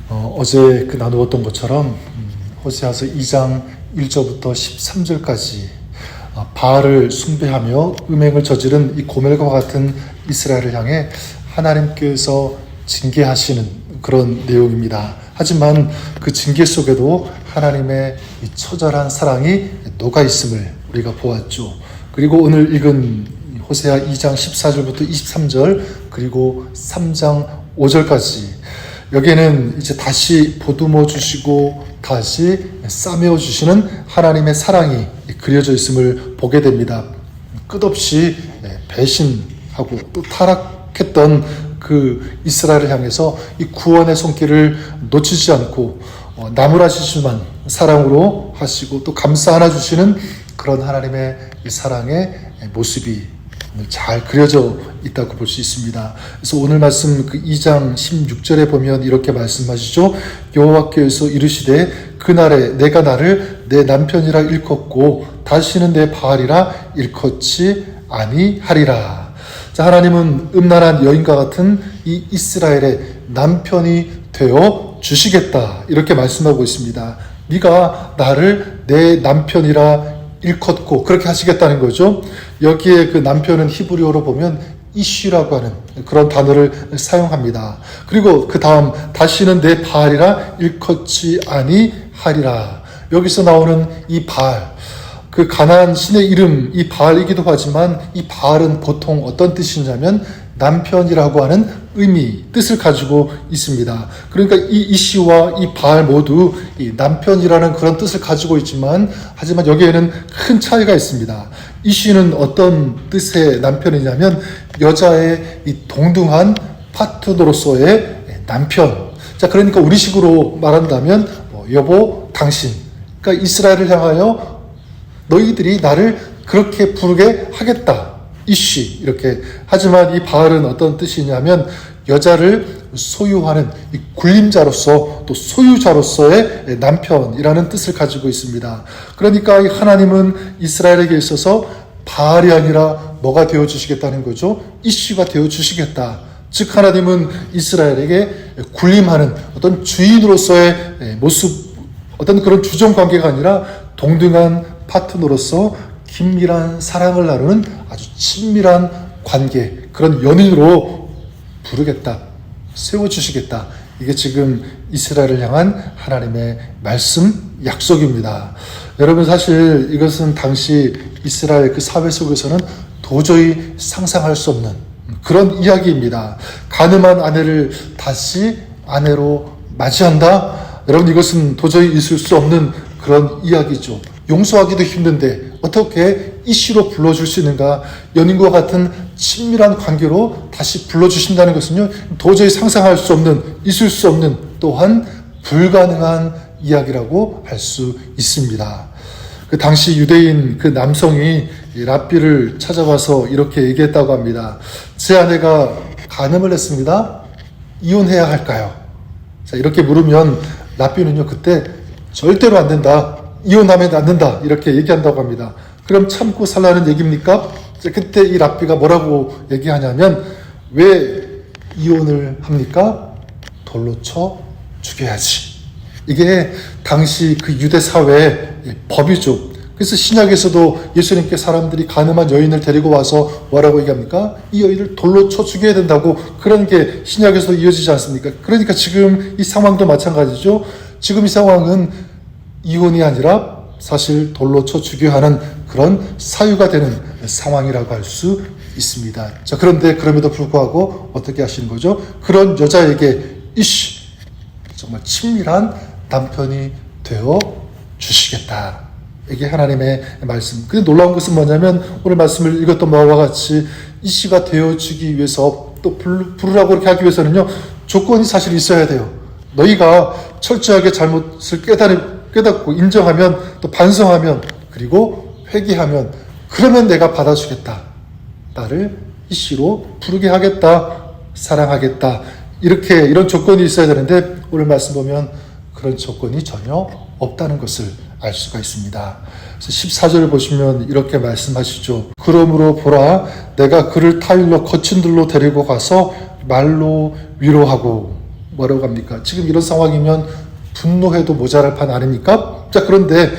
어제 나누었던 것처럼 호세아서 2장 1절부터 13절까지 바알을 숭배하며 음행을 저지른 이 고멜과 같은 이스라엘을 향해 하나님께서 징계하시는 그런 내용입니다. 하지만 그 징계 속에도 하나님의 이 처절한 사랑이 녹아 있음을 우리가 보았죠. 그리고 오늘 읽은 호세아 2장 14절부터 23절 그리고 3장 5절까지 여기에는 이제 다시 보듬어 주시고 다시 싸매어 주시는 하나님의 사랑이 그려져 있음을 보게 됩니다. 끝없이 배신하고 또 타락했던 그 이스라엘을 향해서 이 구원의 손길을 놓치지 않고 나무라지시만 사랑으로 하시고 또 감싸 안아 주시는 그런 하나님의 이 사랑의 모습이 잘 그려져 있다고 볼 수 있습니다. 그래서 오늘 말씀 그 2장 16절에 보면 이렇게 말씀하시죠. 여호와께서 이르시되 그날에 내가 나를 내 남편이라 일컫고 다시는 내 바알이라 일컫지 아니하리라. 자, 하나님은 음란한 여인과 같은 이 이스라엘의 남편이 되어 주시겠다 이렇게 말씀하고 있습니다. 네가 나를 내 남편이라 일컫고 그렇게 하시겠다는 거죠. 여기에 그 남편은 히브리어로 보면 이쉬라고 하는 그런 단어를 사용합니다. 그리고 그 다음 다시는 내 바알이라 일컫지 아니하리라. 여기서 나오는 이 바알, 그 가나안 신의 이름 이 바알이기도 하지만 이 바알은 보통 어떤 뜻이냐면 남편이라고 하는 의미, 뜻을 가지고 있습니다. 그러니까 이 이시와 이 바알 모두 이 남편이라는 그런 뜻을 가지고 있지만 하지만 여기에는 큰 차이가 있습니다. 이시는 어떤 뜻의 남편이냐면 여자의 이 동등한 파트너로서의 남편. 자, 그러니까 우리식으로 말한다면 여보, 당신. 그러니까 이스라엘을 향하여 너희들이 나를 그렇게 부르게 하겠다. 이쉬 이렇게. 하지만 이 바알은 어떤 뜻이냐면 여자를 소유하는 이 군림자로서 또 소유자로서의 남편이라는 뜻을 가지고 있습니다. 그러니까 하나님은 이스라엘에게 있어서 바알이 아니라 뭐가 되어주시겠다는 거죠? 이쉬가 되어주시겠다. 즉 하나님은 이스라엘에게 군림하는 어떤 주인으로서의 모습, 어떤 그런 주종관계가 아니라 동등한 파트너로서 긴밀한 사랑을 나누는 아주 친밀한 관계, 그런 연인으로 부르겠다, 세워주시겠다. 이게 지금 이스라엘을 향한 하나님의 말씀, 약속입니다. 여러분, 사실 이것은 당시 이스라엘 그 사회 속에서는 도저히 상상할 수 없는 그런 이야기입니다. 가늠한 아내를 다시 아내로 맞이한다? 여러분, 이것은 도저히 있을 수 없는 그런 이야기죠. 용서하기도 힘든데 어떻게 이씨로 불러줄 수 있는가? 연인과 같은 친밀한 관계로 다시 불러주신다는 것은요, 도저히 상상할 수 없는, 있을 수 없는, 또한 불가능한 이야기라고 할 수 있습니다. 그 당시 유대인 그 남성이 랍비를 찾아와서 이렇게 얘기했다고 합니다. 제 아내가 간음을 했습니다. 이혼해야 할까요? 자, 이렇게 물으면 랍비는요, 그때 절대로 안 된다. 이혼하면 안 된다. 이렇게 얘기한다고 합니다. 그럼 참고 살라는 얘기입니까? 그때 이 랍비가 뭐라고 얘기하냐면, 왜 이혼을 합니까? 돌로 쳐 죽여야지. 이게 당시 그 유대 사회의 법이죠. 그래서 신약에서도 예수님께 사람들이 간음한 여인을 데리고 와서 뭐라고 얘기합니까? 이 여인을 돌로 쳐 죽여야 된다고, 그런 게 신약에서 이어지지 않습니까? 그러니까 지금 이 상황도 마찬가지죠. 지금 이 상황은 이혼이 아니라 사실 돌로 쳐 죽여야 하는 그런 사유가 되는 상황이라고 할 수 있습니다. 자, 그런데 그럼에도 불구하고 어떻게 하시는 거죠? 그런 여자에게 이씨, 정말 친밀한 남편이 되어 주시겠다. 이게 하나님의 말씀. 근데 놀라운 것은 뭐냐면 오늘 말씀을 읽었던 바와 같이 이씨가 되어주기 위해서 또 부르라고 이렇게 하기 위해서는요, 조건이 사실 있어야 돼요. 너희가 철저하게 잘못을 깨닫고 인정하면, 또 반성하면, 그리고 회개하면, 그러면 내가 받아주겠다. 나를 이씨로 부르게 하겠다. 사랑하겠다. 이런 조건이 있어야 되는데 오늘 말씀 보면 그런 조건이 전혀 없다는 것을 알 수가 있습니다. 그래서 14절을 보시면 이렇게 말씀하시죠. 그러므로 보라, 내가 그를 타일러 거친 들로 데리고 가서 말로 위로하고, 뭐라고 합니까? 지금 이런 상황이면 분노해도 모자랄 판 아닙니까? 자, 그런데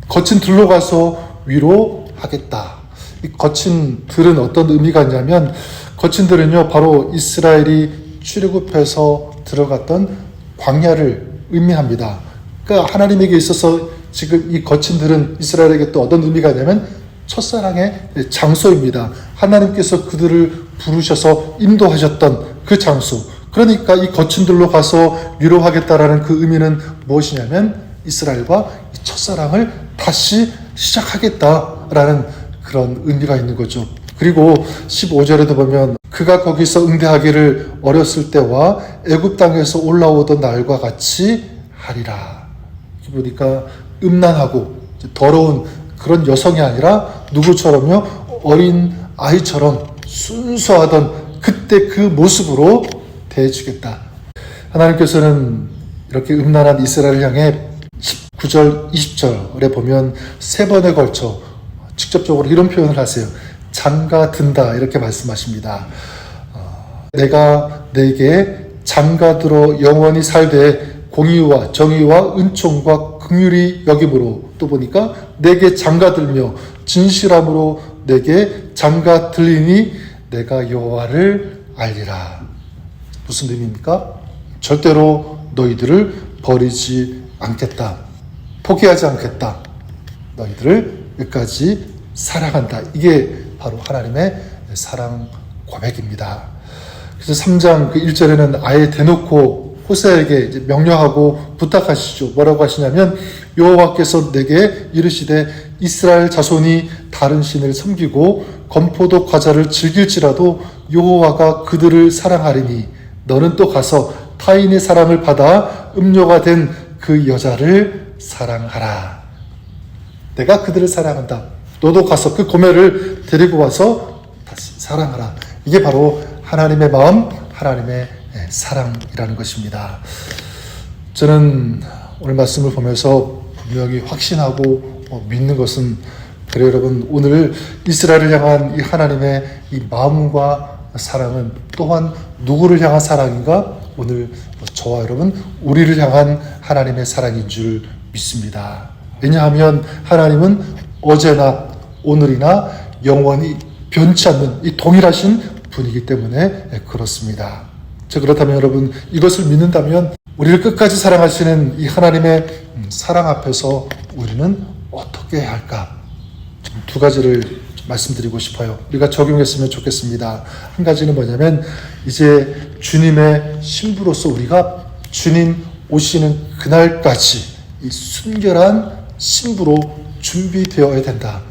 거친 들로 가서 위로하겠다. 이 거친 들은 어떤 의미가 있냐면, 거친 들은요, 바로 이스라엘이 출애굽해서 들어갔던 광야를 의미합니다. 그러니까 하나님에게 있어서 지금 이 거친 들은 이스라엘에게 또 어떤 의미가 있냐면 첫사랑의 장소입니다. 하나님께서 그들을 부르셔서 인도하셨던 그 장소. 그러니까 이 거친 들로 가서 위로하겠다라는 그 의미는 무엇이냐면 이스라엘과 이 첫사랑을 다시 시작하겠다라는 그런 의미가 있는 거죠. 그리고 15절에도 보면 그가 거기서 응대하기를 어렸을 때와 애굽 땅에서 올라오던 날과 같이 하리라. 보니까 음란하고 더러운 그런 여성이 아니라 누구처럼요? 어린 아이처럼 순수하던 그때 그 모습으로 대해주겠다. 하나님께서는 이렇게 음란한 이스라엘을 향해 19절, 20절에 보면 세 번에 걸쳐 직접적으로 이런 표현을 하세요. 장가든다 이렇게 말씀하십니다. 내가 내게 장가들어 영원히 살되 공의와 정의와 은총과 긍휼이 여김으로, 또 보니까 내게 장가들며 진실함으로 내게 장가들리니 내가 여호와를 알리라. 무슨 의미입니까? 절대로 너희들을 버리지 않겠다. 포기하지 않겠다. 너희들을 끝까지 사랑한다. 이게 바로 하나님의 사랑 고백입니다. 그래서 3장 그 1절에는 아예 대놓고 호세에게 이제 명령하고 부탁하시죠. 뭐라고 하시냐면 여호와께서 내게 이르시되 이스라엘 자손이 다른 신을 섬기고 건포도 과자를 즐길지라도 여호와가 그들을 사랑하리니 너는 또 가서 타인의 사랑을 받아 음료가 된 그 여자를 사랑하라. 내가 그들을 사랑한다. 너도 가서 그 고멜을 데리고 와서 다시 사랑하라. 이게 바로 하나님의 마음, 하나님의 사랑이라는 것입니다. 저는 오늘 말씀을 보면서 분명히 확신하고 믿는 것은, 그래요 여러분, 오늘 이스라엘을 향한 이 하나님의 이 마음과 사랑은 또한 누구를 향한 사랑인가? 오늘 저와 여러분, 우리를 향한 하나님의 사랑인 줄 믿습니다. 왜냐하면 하나님은 어제나 오늘이나 영원히 변치 않는 이 동일하신 분이기 때문에 그렇습니다. 자, 그렇다면 여러분, 이것을 믿는다면 우리를 끝까지 사랑하시는 이 하나님의 사랑 앞에서 우리는 어떻게 해야 할까? 좀 두 가지를 말씀드리고 싶어요. 우리가 적용했으면 좋겠습니다. 한 가지는 뭐냐면, 이제 주님의 신부로서 우리가 주님 오시는 그날까지 이 순결한 신부로 준비되어야 된다.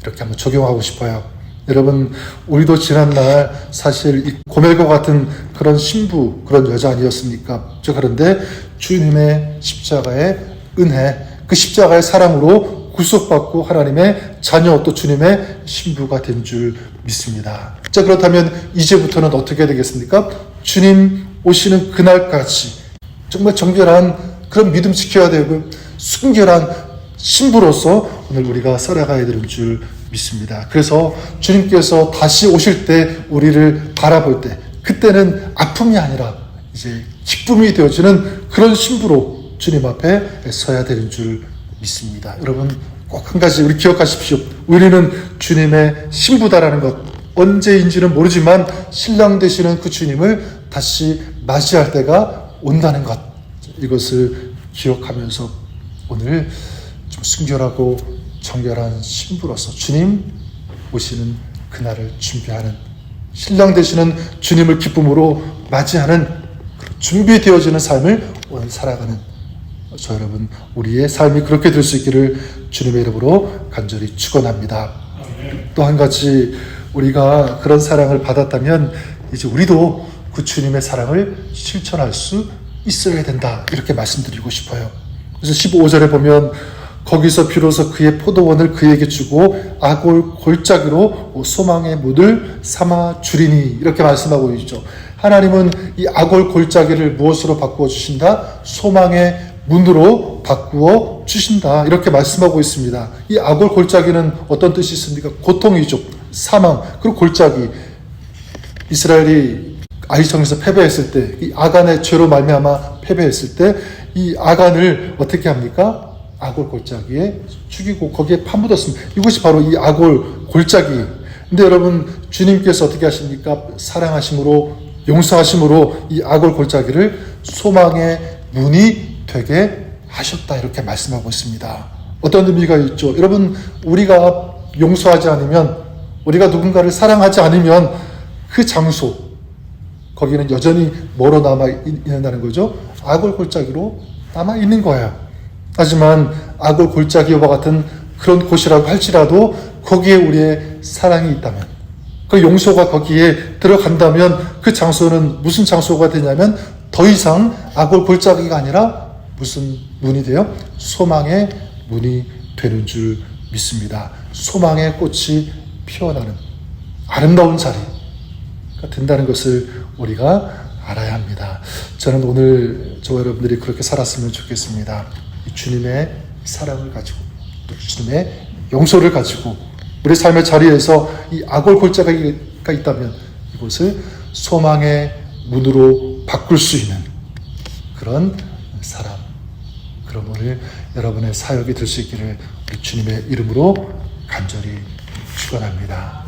이렇게 한번 적용하고 싶어요. 여러분, 우리도 지난날 사실 이 고멜과 같은 그런 신부, 그런 여자 아니었습니까? 그런데 주님의 십자가의 은혜, 그 십자가의 사랑으로 구속받고 하나님의 자녀, 또 주님의 신부가 된 줄 믿습니다. 자, 그렇다면 이제부터는 어떻게 되겠습니까? 주님 오시는 그날까지 정말 정결한 그런 믿음 지켜야 되고 순결한 신부로서 오늘 우리가 살아가야 되는 줄 믿습니다. 그래서 주님께서 다시 오실 때 우리를 바라볼 때, 그때는 아픔이 아니라 이제 기쁨이 되어지는 그런 신부로 주님 앞에 서야 되는 줄 믿습니다. 여러분, 꼭 한 가지 우리 기억하십시오. 우리는 주님의 신부다라는 것, 언제인지는 모르지만 신랑 되시는 그 주님을 다시 맞이할 때가 온다는 것, 이것을 기억하면서 오늘 좀 순결하고 정결한 신부로서 주님 오시는 그날을 준비하는, 신랑 되시는 주님을 기쁨으로 맞이하는 준비되어지는 삶을 오늘 살아가는 저 여러분, 우리의 삶이 그렇게 될 수 있기를 주님의 이름으로 간절히 축원합니다. 또 한 가지, 우리가 그런 사랑을 받았다면 이제 우리도 그 주님의 사랑을 실천할 수 있어야 된다, 이렇게 말씀드리고 싶어요. 그래서 15절에 보면 거기서 비로소 그의 포도원을 그에게 주고 아골 골짜기로 소망의 문을 삼아 주리니, 이렇게 말씀하고 있죠. 하나님은 이 아골 골짜기를 무엇으로 바꾸어 주신다? 소망의 문으로 바꾸어 주신다, 이렇게 말씀하고 있습니다. 이 아골 골짜기는 어떤 뜻이 있습니까? 고통이죠. 사망, 그리고 골짜기. 이스라엘이 아이성에서 패배했을 때, 이 아간의 죄로 말미암아 패배했을 때, 이 아간을 어떻게 합니까? 아골 골짜기에 죽이고 거기에 파묻었습니다. 이것이 바로 이 아골 골짜기. 근데 여러분, 주님께서 어떻게 하십니까? 사랑하심으로, 용서하심으로 이 아골 골짜기를 소망의 문이 되게 하셨다. 이렇게 말씀하고 있습니다. 어떤 의미가 있죠? 여러분, 우리가 용서하지 않으면, 우리가 누군가를 사랑하지 않으면 그 장소, 거기는 여전히 멀어 남아 있는다는 거죠. 아골 골짜기로 남아 있는 거예요. 하지만 아골 골짜기와 같은 그런 곳이라고 할지라도 거기에 우리의 사랑이 있다면, 그 용서가 거기에 들어간다면 그 장소는 무슨 장소가 되냐면 더 이상 아골 골짜기가 아니라 무슨 문이 돼요? 소망의 문이 되는 줄 믿습니다. 소망의 꽃이 피어나는 아름다운 자리가 된다는 것을 우리가 알아야 합니다. 저는 오늘 저와 여러분들이 그렇게 살았으면 좋겠습니다. 주님의 사랑을 가지고, 또 주님의 용서를 가지고 우리 삶의 자리에서 이 아골 골짜기가 있다면 이곳을 소망의 문으로 바꿀 수 있는 그런 사람, 그럼 오늘 여러분의 사역이 될 수 있기를 우리 주님의 이름으로 간절히 축원합니다.